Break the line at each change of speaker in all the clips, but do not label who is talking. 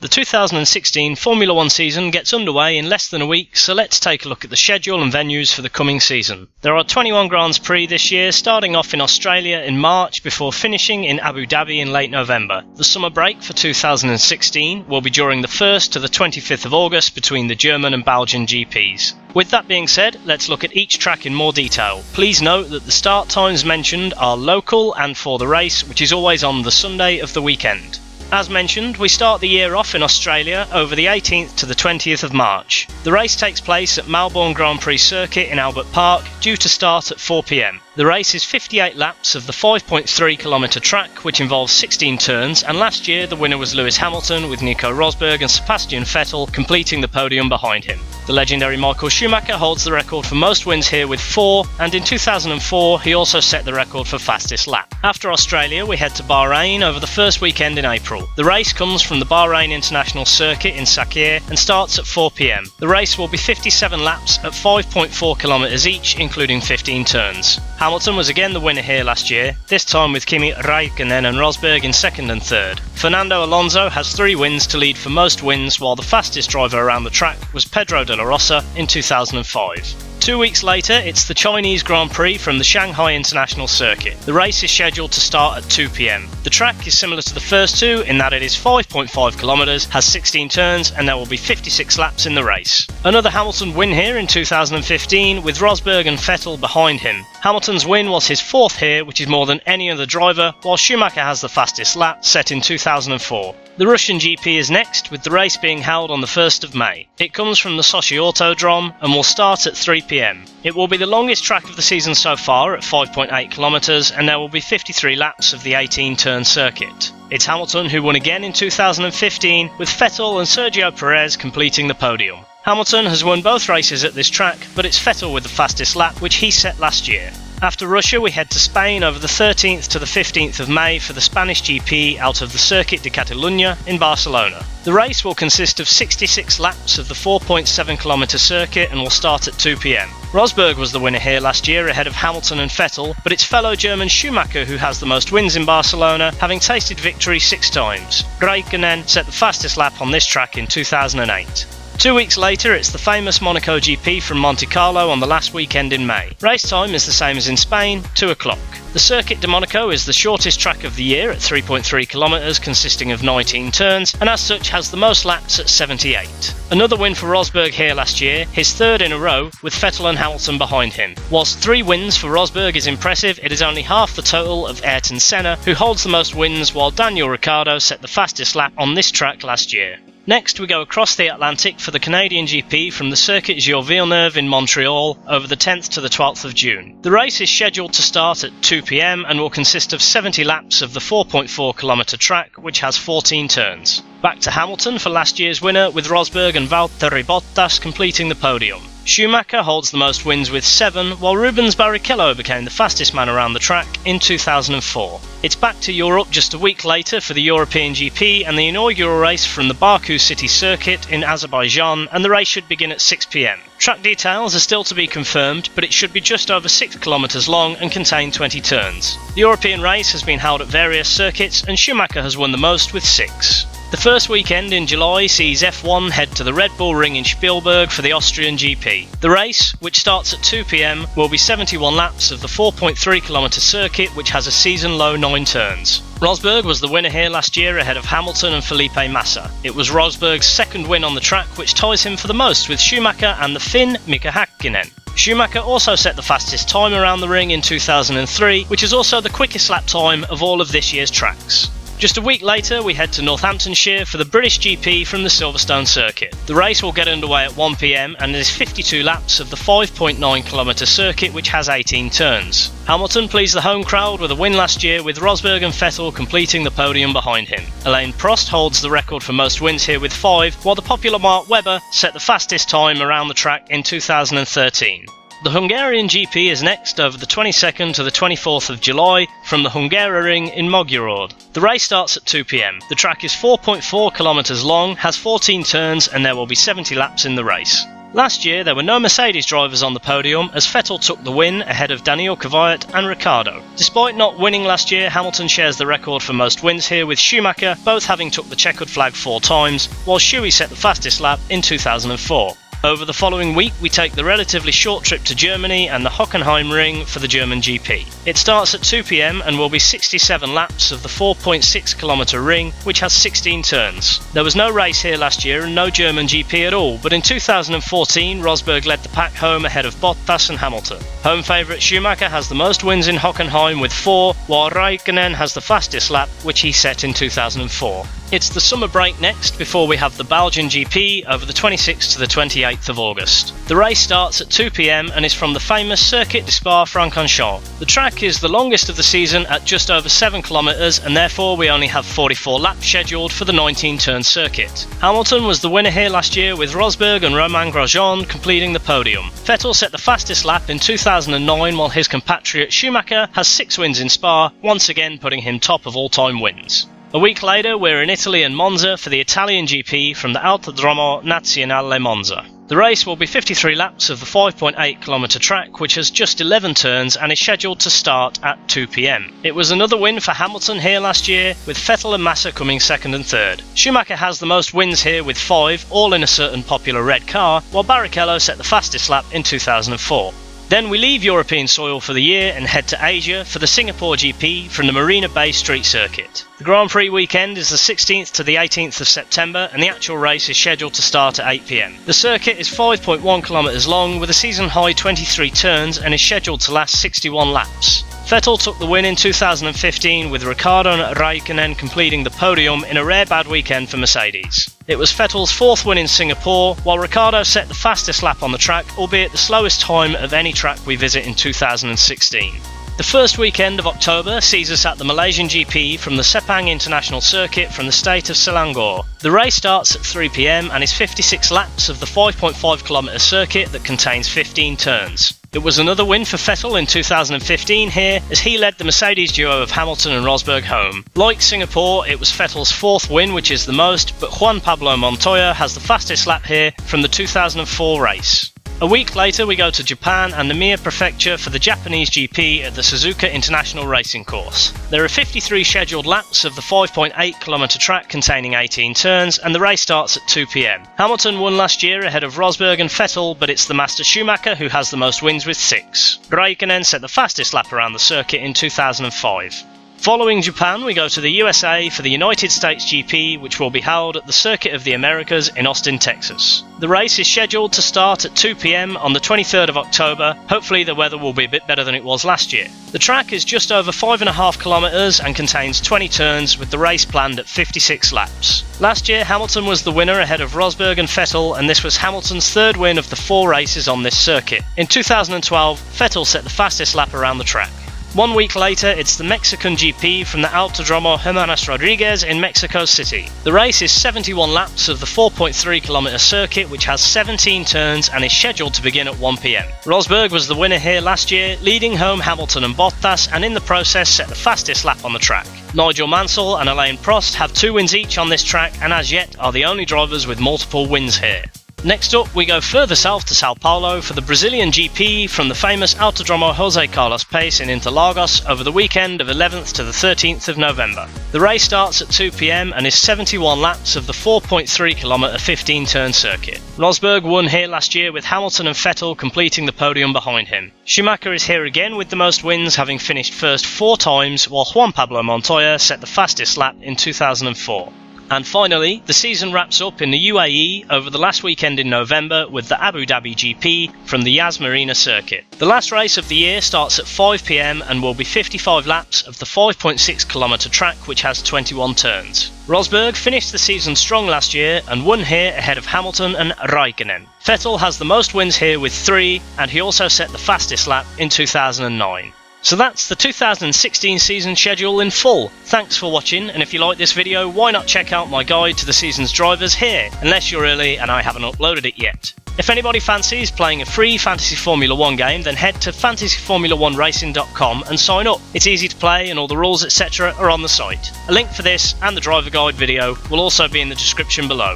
The 2016 Formula 1 season gets underway in less than a week, so let's take a look at the schedule and venues for the coming season. There are 21 Grands Prix this year, starting off in Australia in March before finishing in Abu Dhabi in late November. The summer break for 2016 will be during the 1st to the 25th of August between the German and Belgian GPs. With that being said, let's look at each track in more detail. Please note that the start times mentioned are local and for the race, which is always on the Sunday of the weekend. As mentioned, we start the year off in Australia over the 18th to the 20th of March. The race takes place at Melbourne Grand Prix Circuit in Albert Park, due to start at 4 p.m. The race is 58 laps of the 5.3 km track, which involves 16 turns, and last year the winner was Lewis Hamilton, with NICO Rosberg and Sebastian Vettel completing the podium behind him. The legendary Michael Schumacher holds the record for most wins here with 4, and in 2004 he also set the record for fastest lap. After Australia, we head to Bahrain over the first weekend in April. The race comes from the Bahrain International Circuit in Sakhir and starts at 4 p.m. The race will be 57 laps at 5.4 km each, including 15 turns. Hamilton was again the winner here last year, this time with Kimi Räikkönen and Rosberg in second and third. Fernando Alonso has 3 wins to lead for most wins, while the fastest driver around the track was Pedro de la Rosa in 2005. 2 weeks later, it's the Chinese Grand Prix from the Shanghai International Circuit. The race is scheduled to start at 2 p.m. The track is similar to the first two in that it is 5.5 kilometers, has 16 turns, and there will be 56 laps in the race. Another Hamilton win here in 2015, with Rosberg and Vettel behind him. Hamilton's win was his 4th here, which is more than any other driver, while Schumacher has the fastest lap, set in 2004. The Russian GP is next, with the race being held on the 1st of May. It comes from the SOCHI Autodromo and will start at 3 p.m. It will be the longest track of the season so far at 5.8 kilometers, and there will be 53 laps of the 18-turn circuit. It's Hamilton who won again in 2015, with Vettel and Sergio Perez completing the podium. Hamilton has won both races at this track, but it's Vettel with the fastest lap, which he set last year. After Russia, we head to Spain over the 13th to the 15th of May for the Spanish GP out of the Circuit de Catalunya in Barcelona. The race will consist of 66 laps of the 4.7 km circuit and will start at 2 p.m. Rosberg was the winner here last year ahead of Hamilton and Vettel, but it's fellow German Schumacher who has the most wins in Barcelona, having tasted victory 6 times. Räikkönen set the fastest lap on this track in 2008. 2 weeks later, it's the famous Monaco GP from Monte Carlo on the last weekend in May. Race time is the same as in Spain, 2 o'clock. The Circuit de Monaco is the shortest track of the year at 3.3 km, consisting of 19 turns, and as such has the most laps at 78. Another win for Rosberg here last year, his 3rd in a row, with Vettel and Hamilton behind him. Whilst 3 wins for Rosberg is impressive, it is only half the total of Ayrton Senna, who holds the most wins, while Daniel Ricciardo set the fastest lap on this track last year. Next, we go across the Atlantic for the Canadian GP from the Circuit Gilles Villeneuve in Montreal over the 10th to the 12th of June. The race is scheduled to start at 2 p.m. and will consist of 70 laps of the 4.4 km track, which has 14 turns. Back to Hamilton for last year's winner, with Rosberg and Valtteri Bottas completing the podium. Schumacher holds the most wins with 7, while Rubens Barrichello became the fastest man around the track in 2004. It's back to Europe just a week later for the European GP and the inaugural race from the Baku City Circuit in Azerbaijan, and the race should begin at 6 p.m. Track details are still to be confirmed, but it should be just over 6 kilometers long and contain 20 turns. The European race has been held at various circuits, and Schumacher has won the most with 6. The first weekend in July sees F1 head to the Red Bull Ring in Spielberg for the Austrian GP. The race, which starts at 2 p.m, will be 71 laps of the 4.3 km circuit, which has a season-low 9 turns. Rosberg was the winner here last year ahead of Hamilton and Felipe Massa. It was Rosberg's 2nd win on the track, which ties him for the most with Schumacher and the Finn Mika Häkkinen. Schumacher also set the fastest time around the ring in 2003, which is also the quickest lap time of all of this year's tracks. Just a week later, we head to Northamptonshire for the British GP from the Silverstone Circuit. The race will get underway at 1 p.m. and is 52 laps of the 5.9 km circuit, which has 18 turns. Hamilton pleased the home crowd with a win last year, with Rosberg and Vettel completing the podium behind him. Alain Prost holds the record for most wins here with 5, while the popular Mark Webber set the fastest time around the track in 2013. The Hungarian GP is next over the 22nd to the 24th of July from the Hungaroring in Mogyorod. The race starts at 2 p.m. The track is 4.4 kilometers long, has 14 turns, and there will be 70 laps in the race. Last year there were no Mercedes drivers on the podium as Vettel took the win ahead of Daniel Kvyat and Ricciardo. Despite not winning last year, Hamilton shares the record for most wins here with Schumacher, both having took the checkered flag 4 times, while Schuey set the fastest lap in 2004. Over the following week we take the relatively short trip to Germany and the Hockenheimring for the German GP. It starts at 2 PM and will be 67 laps of the 4.6 km ring, which has 16 turns. There was no race here last year and no German GP at all, but in 2014 Rosberg led the pack home ahead of Bottas and Hamilton. Home favourite Schumacher has the most wins in Hockenheim with 4, while Raikkonen has the fastest lap, which he set in 2004. It's the summer break next before we have the Belgian GP over the 26th to the 28th of August. The race starts at 2 PM and is from the famous Circuit de SPA-FRANCORCHAMPS. The track is the longest of the season at just over 7 km and therefore we only have 44 laps scheduled for the 19-turn circuit. Hamilton was the winner here last year with Rosberg and Romain Grosjean completing the podium. Vettel set the fastest lap in 2009 while his compatriot Schumacher has 6 wins in Spa, once again putting him top of all-time wins. A week later we're in Italy and Monza for the Italian GP from the Autodromo Nazionale Monza. The race will be 53 laps of the 5.8 km track, which has just 11 turns and is scheduled to start at 2 PM. It was another win for Hamilton here last year, with Vettel and Massa coming second and third. Schumacher has the most wins here with 5, all in a certain popular red car, while Barrichello set the fastest lap in 2004. Then we leave European soil for the year and head to Asia for the Singapore GP from the Marina Bay Street Circuit. The Grand Prix weekend is the 16th to the 18th of September and the actual race is scheduled to start at 8 PM. The circuit is 5.1 km long with a season high 23 turns and is scheduled to last 61 laps. Vettel took the win in 2015 with Ricciardo and Raikkonen completing the podium in a rare bad weekend for Mercedes. It was Vettel's 4th win in Singapore, while Ricciardo set the fastest lap on the track, albeit the slowest time of any track we visit in 2016. The first weekend of October sees us at the Malaysian GP from the Sepang International Circuit from the state of Selangor. The race starts at 3 PM and is 56 laps of the 5.5 km circuit that contains 15 turns. It was another win for Vettel in 2015 here, as he led the Mercedes duo of Hamilton and Rosberg home. Like Singapore, it was Vettel's 4th win, which is the most, but Juan Pablo Montoya has the fastest lap here from the 2004 race. A week later we go to Japan and the Mie Prefecture for the Japanese GP at the Suzuka International Racing Course. There are 53 scheduled laps of the 5.8 km track containing 18 turns and the race starts at 2 PM. Hamilton won last year ahead of Rosberg and Vettel, but it's the master Schumacher who has the most wins with 6. Raikkonen set the fastest lap around the circuit in 2005. Following Japan, we go to the USA for the United States GP, which will be held at the Circuit of the Americas in Austin, Texas. The race is scheduled to start at 2 PM on the 23rd of October. Hopefully the weather will be a bit better than it was last year. The track is just over 5.5 kilometers and contains 20 turns, with the race planned at 56 laps. Last year, Hamilton was the winner ahead of Rosberg and Vettel, and this was Hamilton's 3rd win of the 4 races on this circuit. In 2012, Vettel set the fastest lap around the track. 1 week later, it's the Mexican GP from the AUTODROMO Hermanos Rodriguez in Mexico City. The race is 71 laps of the 4.3 km circuit, which has 17 turns and is scheduled to begin at 1 PM. Rosberg was the winner here last year, leading home Hamilton and Bottas, and in the process set the fastest lap on the track. Nigel Mansell and Alain Prost have 2 wins each on this track and as yet are the only drivers with multiple wins here. Next up, we go further south to Sao Paulo for the Brazilian GP from the famous Autodromo Jose Carlos Pace in Interlagos over the weekend of 11th to the 13th of November. The race starts at 2 PM and is 71 laps of the 4.3 km 15-turn circuit. Rosberg won here last year with Hamilton and Vettel completing the podium behind him. Schumacher is here again with the most wins, having finished first 4 times, while Juan Pablo Montoya set the fastest lap in 2004. And finally, the season wraps up in the UAE over the last weekend in November with the Abu Dhabi GP from the Yas Marina circuit. The last race of the year starts at 5 PM and will be 55 laps of the 5.6 km track, which has 21 turns. Rosberg finished the season strong last year and won here ahead of Hamilton and Raikkonen. Vettel has the most wins here with 3, and he also set the fastest lap in 2009. So that's the 2016 season schedule in full. Thanks for watching, and if you like this video, why not check out my guide to the season's drivers here, unless you're early and I haven't uploaded it yet. If anybody fancies playing a free Fantasy Formula 1 game, then head to fantasyformula1racing.com and sign up. It's easy to play and all the rules etc. are on the site. A link for this and the driver guide video will also be in the description below.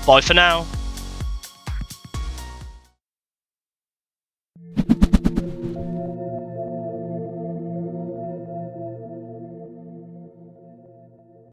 Bye for now.